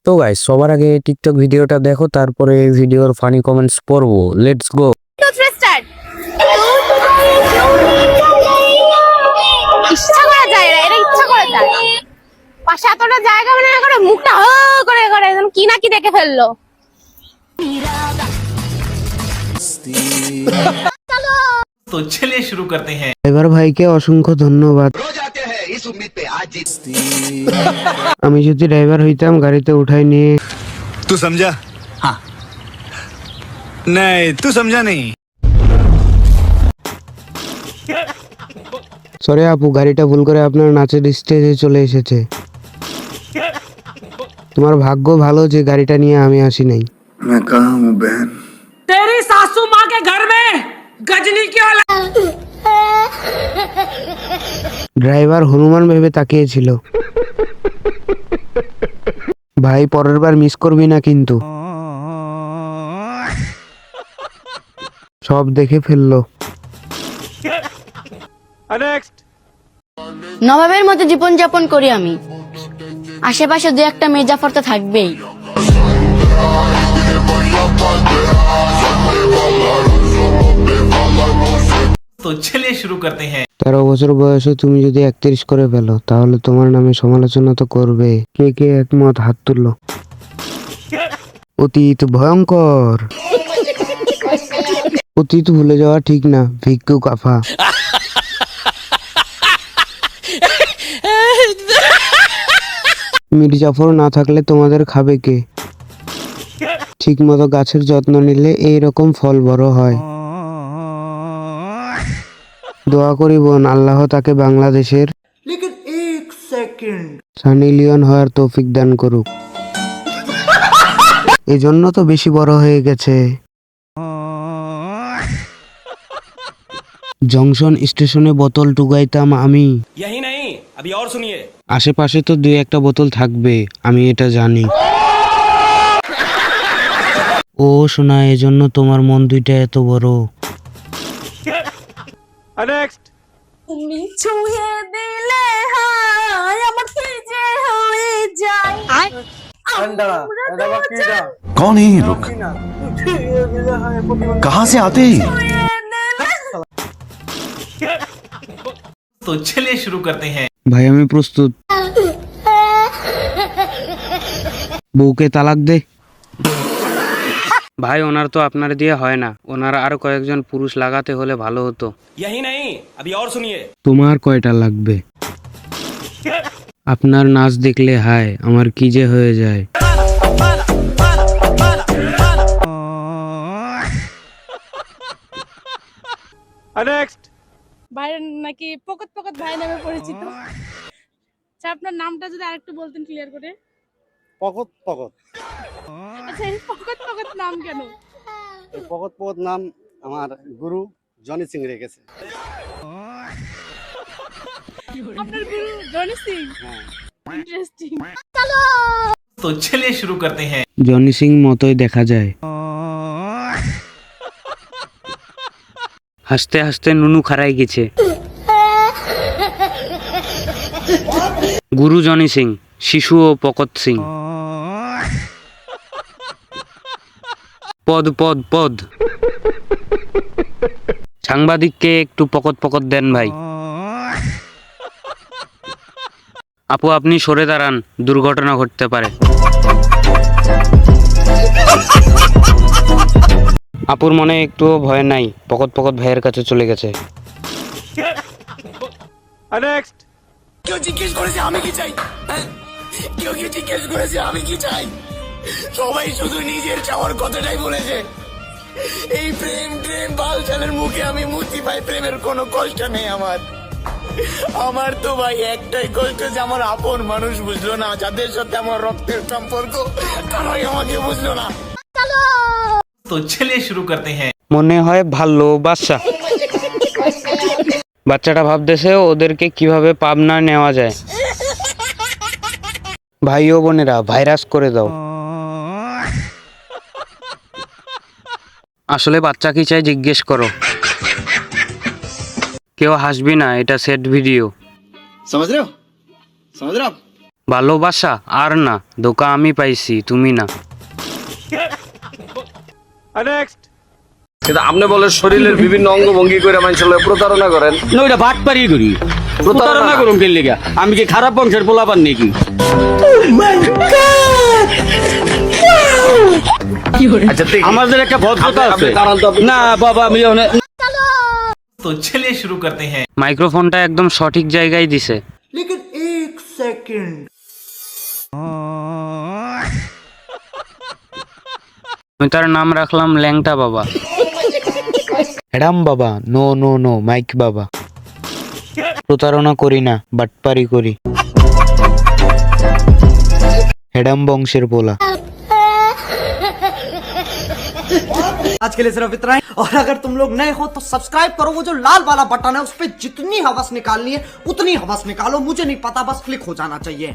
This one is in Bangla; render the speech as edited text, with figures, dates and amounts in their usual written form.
তো গাইস, সবার আগে টিকটক ভিডিওটা দেখো, তারপরে ভিডিওর ফানি কমেন্টস পড়বো। Let's go. ইচ্ছা করা যায় না, এটা ইচ্ছা করে যায়। পাশে এতটা জায়গা মানে করে মুখটা করে করে যেন কি না কি দেখে ফেললো। तो चलिए शुरू करते हैं। ড্রাইভার ভাইকে অসংখ্য ধন্যবাদ। আমি যদি ড্রাইভার হইতাম গাড়িতে উঠাই নিয়ে। तू समझा? हाँ। नहीं, तू समझा नहीं। সরি আপু, গাড়িটা ভুল করে আপনার নাচের স্টেজে চলে এসেছে। তোমার ভাগ্য ভালো যে গাড়িটা নিয়ে আমি আসি নাই। मैं कहाँ हूँ बहन? तेरी सासू माँ के घर में गजनी की औलाद। ড্রাইভার হনুমান ভেবে তাকিয়েছিল। ভাই পরের বার মিস করবি না কিন্তু। সব দেখে ফেললো। নবাবের মতো জীবনযাপন করি আমি। আশেপাশে দু একটা মির্জাফর তো থাকবেই। तो चलिए शुरू करते हैं। 13 বছর বয়সে তুমি যদি 31 করে ফেলো, তাহলে তোমার নামে সমালোচনা তো করবে। কে কে একমত হাত তুললো। অতীত ভয়ঙ্কর। অতীত ভুলে যাওয়া ঠিক না, ভিক্ষু কাফা। মির্জাফর না থাকলে তোমাদের খাবে কে? ঠিক মতো গাছের যত্ন নিলে এইরকম ফল বড় হয়। দোয়া করি বোন, আল্লাহ তাকে বাংলাদেশের সানি লিওন হওয়ার তৌফিক দান করুক। এজন্য তো বেশি বড় হয়ে গেছে। জংশন স্টেশনে বোতল টুকাইতাম আমি। यही नहीं, अभी और सुनिए। আশেপাশে তো 2-1টা বোতল থাকবে, আমি এটা জানি। ও শোনা, এজন্য তোমার মন দুইটা এত বড়। তুমি ছুঁয়ে দিলে হায় আমার কি যে হয়ে যায়। कौन है ये लोग? कहाँ से आते हैं? तो चलिए शुरू करते हैं। ভাই আমি প্রস্তুত। বউকে তালাক দে। ভাই ওনার তো আপনার দিয়ে হয় না, ওনার আরো কয়েকজন পুরুষ লাগাতে হলে ভালো হতো। यही नहीं, अभी और सुनिए। তোমার কয়টা লাগবে? আপনার নাচ দেখলে হায় আমার কি যে হয়ে যায়। ভাইয়ের নাকি পকত পকত ভাই নামে পরিচিত। আচ্ছা, আপনার নামটা যদি আরেকটু বলতেন ক্লিয়ার করে। পকত পকত। আচ্ছা, এই পকত পকত নাম কেন? এই পকত পকত নাম আমার গুরু জনি সিং রেখেছে। আপনার গুরু জনি সিং? ইন্টারেস্টিং। तो चलिए शुरू करते हैं। জনি সিং মতোই দেখা যায়। হাসতে হাসতে নুনু খারাই গেছে। গুরু জনি সিং, শিশু ও পকত সিং। পদ পদ পদ। সাংবাদিককে একটু পকত পকত দেন ভাই। আপু আপনি সরে দাঁড়ান, দুর্ঘটনা ঘটতে পারে। আপুর মনে একটুও ভয় নাই, পকত পকত ভাইয়ের কাছে চলে গেছে। কেউ জিজ্ঞেস করেছে আমি কি চাই? কেউ কি জিজ্ঞেস করেছে আমি কি চাই? সবাই শুধু নিজের চাওয়ার কথাটাই বলেছে। এই প্রেম প্রেম বালচালের মুখে আমি মুক্তি পাই। প্রেমের কোনো কষ্ট নেই আমার। আমার তো ভাই একটাই কষ্ট যে আমার আপন মানুষ বুঝলো না, যাদের সাথে আমার রক্তের সম্পর্ক তারাই আমাকে বুঝলো না। तो चलिए शुरू करते हैं। মনে হয় ভালো বাচ্চা। বাচ্চাটা ভাবতেছে ওদেরকে কিভাবে পাবনা নেওয়া যায়। ভাই ও বোনেরা, ভাইরাস করে দাও। আসলে বাচ্চা কি চাই জিজ্ঞেস করো। কেউ হাসবি না, এটা সেট ভিডিও। समझ रहे हो? समझ रहे हो आप? ভালোবাসা আর না, ধোকা আমি পাইছি, তুমি না। কিন্তু আপনি বলে শরীরের বিভিন্ন অঙ্গভঙ্গি করে মানুষের লগে প্রতারণা করেন। না ওইটা বাটপারি করি, প্রতারণা করুন কে লেগা? আমি কি খারাপ বংশের পোলাপান নাকি? আচ্ছা ঠিক আমাদের একটা ভদ্রতা আছে আপনি দাঁড়ান তো, না বাবা, আমি तो चलिए शुरू करते हैं। মাইক্রোফোনটা একদম সঠিক জায়গায় দিছে। আমি তার নাম রাখলাম ল্যাংটা বাবা। রাম বাবা, নো নো নো, মাইক বাবা। প্রতারণা করি না, বাটপারি করি। হেডাম বংশের পোলা। आज के लिए सिर्फ इतना ही, और अगर तुम लोग नए हो तो सब्सक्राइब करो, वो जो लाल वाला बटन है उस पर जितनी हवस निकालनी है उतनी हवस निकालो, मुझे नहीं पता, बस क्लिक हो जाना चाहिए।